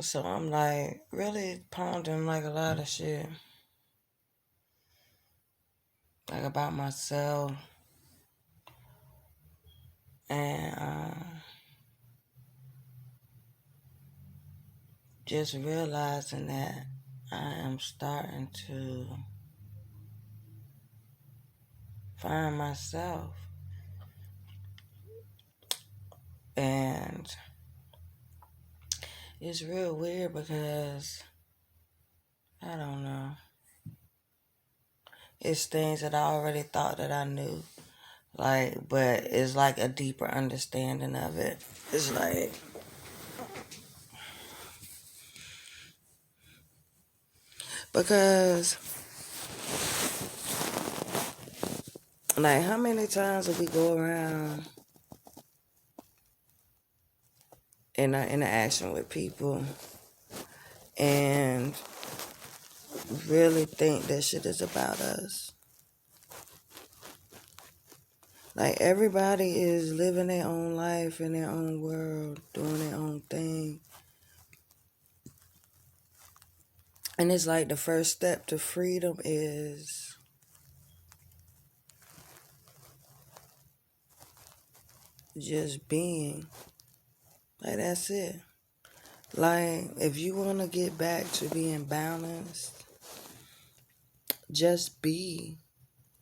So I'm like really pondering like a lot of shit, like about myself, and just realizing that I am starting to find myself. And it's real weird because I don't know. It's things that I already thought that I knew. Like, but it's like a deeper understanding of it. It's because like how many times do we go around in our interaction with people and really think that shit is about us? Like everybody is living their own life in their own world, doing their own thing. And it's like the first step to freedom is just being. Like that's it. Like if you want to get back to being balanced, just be.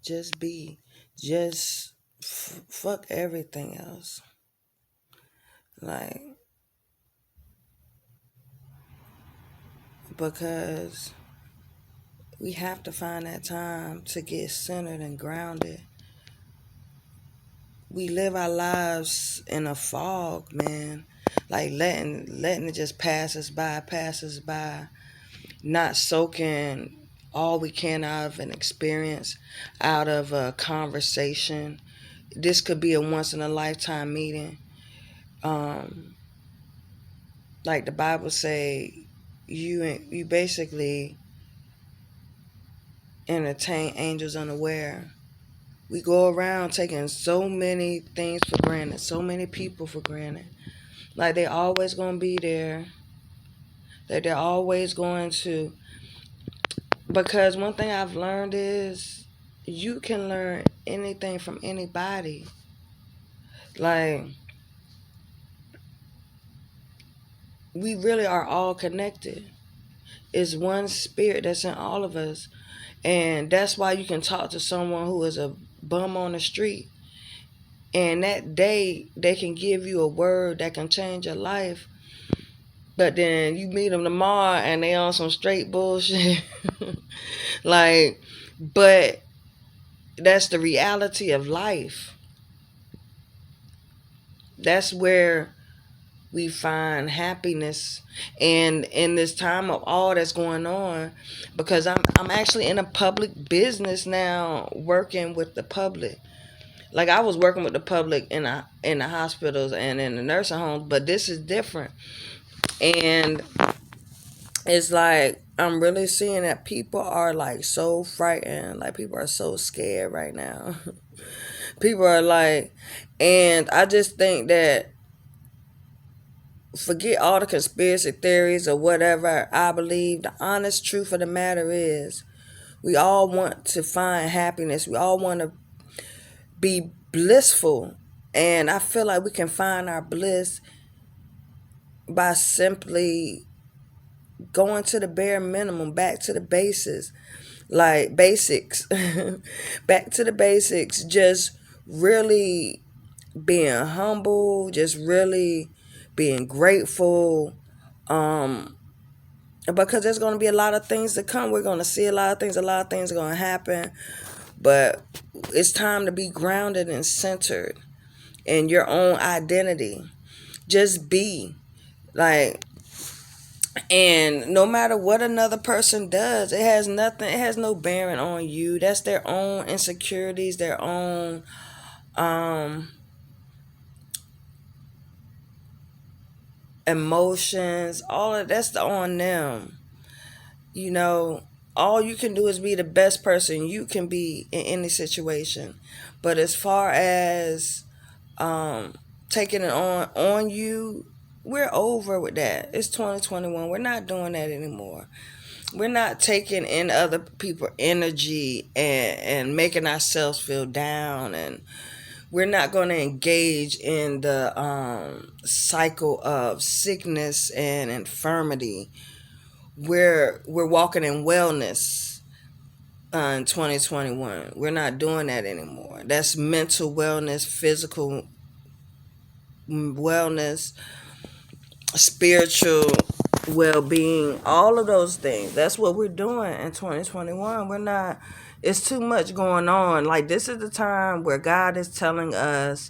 Just be. Just fuck everything else. Like, because we have to find that time to get centered and grounded. We live our lives in a fog, man. Like letting it just pass us by, not soaking all we can out of an experience, out of a conversation. This could be a once in a lifetime meeting. Um, like the Bible say, you basically entertain angels unaware. We go around taking so many things for granted, so many people for granted. Like they're always gonna be there. That they're always going to. Because one thing I've learned is you can learn anything from anybody. Like we really are all connected. It's one spirit that's in all of us. And that's why you can talk to someone who is a bum on the street. And that day, they can give you a word that can change your life. But then you meet them tomorrow and they on some straight bullshit. Like, but that's the reality of life. That's where we find happiness, and in this time of all that's going on, because I'm actually in a public business now, working with the public. Like I was working with the public in the hospitals and in the nursing homes, but this is different. And it's like I'm really seeing that people are like so frightened, like people are so scared right now. People are like, and I just think that forget all the conspiracy theories or whatever. I believe the honest truth of the matter is we all want to find happiness. We all want to be blissful. And I feel like we can find our bliss by simply going to the bare minimum, back to the basics, like basics, back to the basics, just really being humble, just really being grateful. Um, because there's going to be a lot of things to come. We're going to see a lot of things are going to happen. But it's time to be grounded and centered in your own identity. Just be. Like, and no matter what another person does, it has no bearing on you. That's their own insecurities, their own um emotions, all of that's on them. You know, all you can do is be the best person you can be in any situation. But as far as um taking it on you, We're over with that. It's 2021. We're not doing that anymore. We're not taking in other people's energy and making ourselves feel down, and we're not going to engage in the cycle of sickness and infirmity. We're walking in wellness in 2021. We're not doing that anymore. That's mental wellness, physical wellness, spiritual well-being, all of those things. That's what we're doing in 2021. We're not, it's too much going on. Like, this is the time where God is telling us,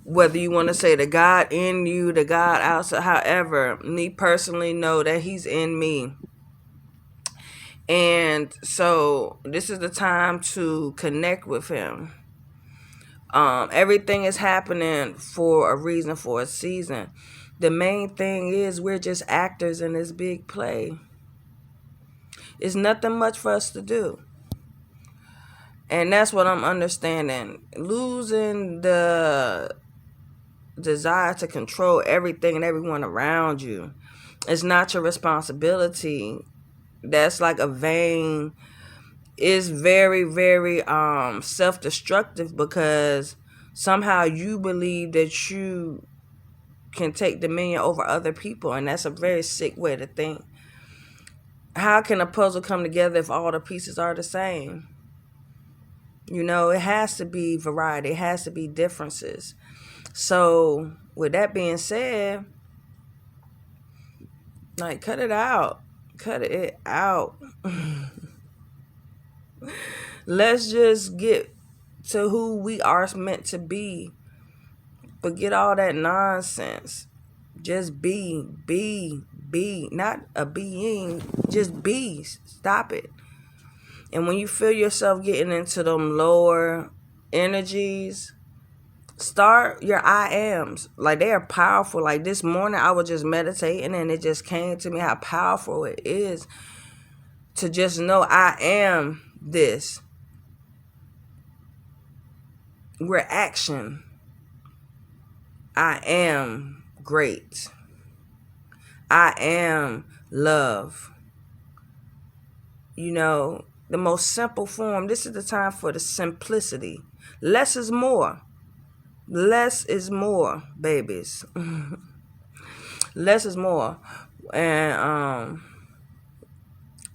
whether you want to say the God in you, the God outside, however, me personally know that he's in me. And so this is the time to connect with him. Everything is happening for a reason, for a season. The main thing is we're just actors in this big play. It's nothing much for us to do. And that's what I'm understanding. Losing the desire to control everything and everyone around you. It's not your responsibility. That's like a vain, it's very, very self-destructive, because somehow you believe that you can take dominion over other people, and that's a very sick way to think. How can a puzzle come together if all the pieces are the same? You know, it has to be variety. It has to be differences. So with that being said, like, cut it out. Cut it out. Let's just get to who we are meant to be. Forget all that nonsense. Just be. Not a being, just be. Stop it. And when you feel yourself getting into them lower energies, start your I ams. Like, they are powerful. Like, this morning I was just meditating, and it just came to me how powerful it is to just know I am this. We're action. I am great. I am love. You know, the most simple form. This is the time for the simplicity. Less is more. Less is more, babies. Less is more. And I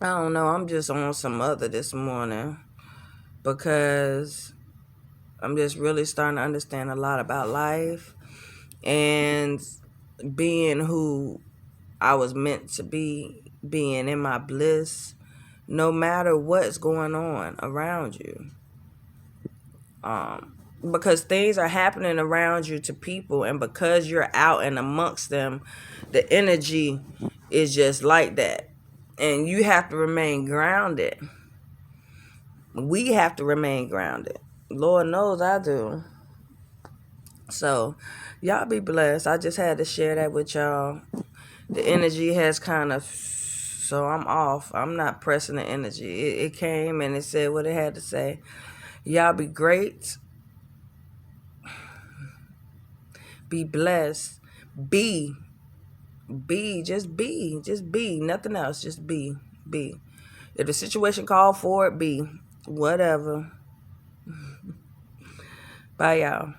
don't know, I'm just on some other this morning, because I'm just really starting to understand a lot about life and being who I was meant to be, being in my bliss, no matter what's going on around you. Because things are happening around you to people, and because you're out and amongst them, the energy is just like that. And you have to remain grounded. We have to remain grounded. Lord knows I do. So, y'all be blessed. I just had to share that with y'all. The energy has kind of, so I'm off. I'm not pressing the energy. It came and it said what it had to say. Y'all be great. Be blessed. Be. Just be. Nothing else. Just be. If the situation called for it, be. Whatever. Bye, y'all.